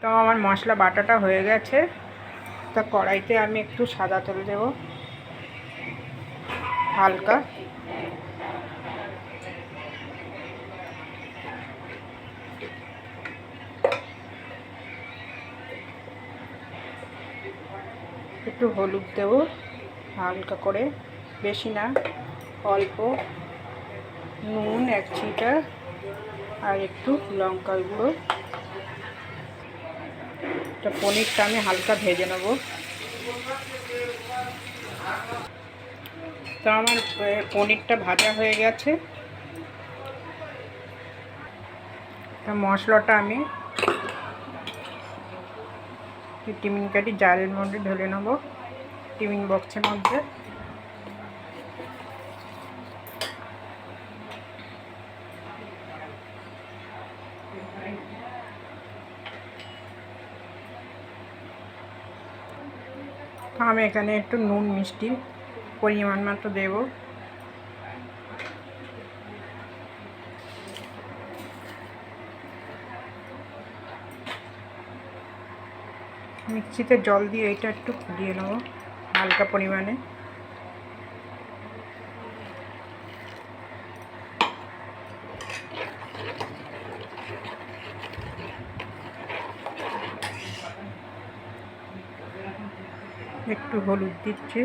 তো আমার মশলা বাটাটা হয়ে গেছে। তা কড়াইতে আমি একটু সাদা তেল দেব হালকা। একটু হলুদ দেব হালকা করে, বেশি না, অল্প। নুন 1 চিমটা, আর একটু লঙ্কার গুঁড়ো। তো পনিরটা আমি হালকা ভেজে নেব। তো আমার পনিরটা ভাজা হয়ে গেছে। তো মশলাটা আমি টিফিন কাটি জারের মধ্যে ঢেলে নেব, টিফিন বক্সের মধ্যে। আমি এখানে একটু নুন মিষ্টি পরিমাণ মতো দেব। মিক্সিতে জল দিয়ে এটা একটু ফুটিয়ে নেব হালকা পরিমাণে। একটু হলুদ দিচ্ছি।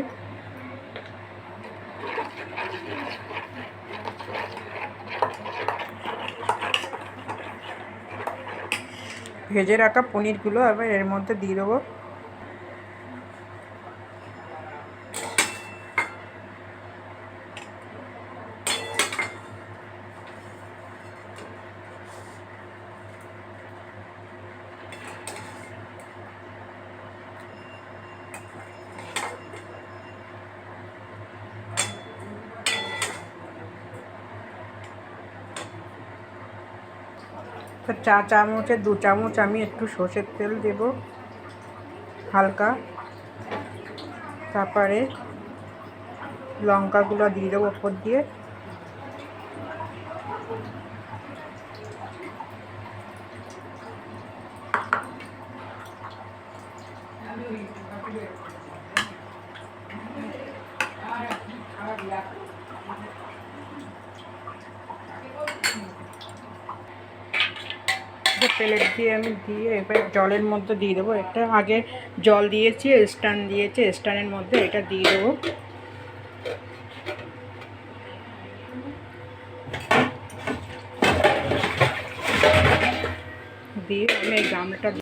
ভেজে রাখা পনিরগুলো আবার এর মধ্যে দিয়ে দেবো। তো চা চামচে 2 চামচ আমি একটু সর্ষের তেল দেব হালকা। তারপরে লঙ্কাগুলো দিয়ে দেবো ওপর দিয়ে। প্লেট দিয়ে আমি দিয়ে এবার জলের মধ্যে দিয়ে দেবো। এটা আগে জল দিয়েছি, স্ট্যান্ড দিয়েছি, স্ট্যান্ডের মধ্যে এটা দিয়ে দেবো। দিয়ে আমি এই গামলাটা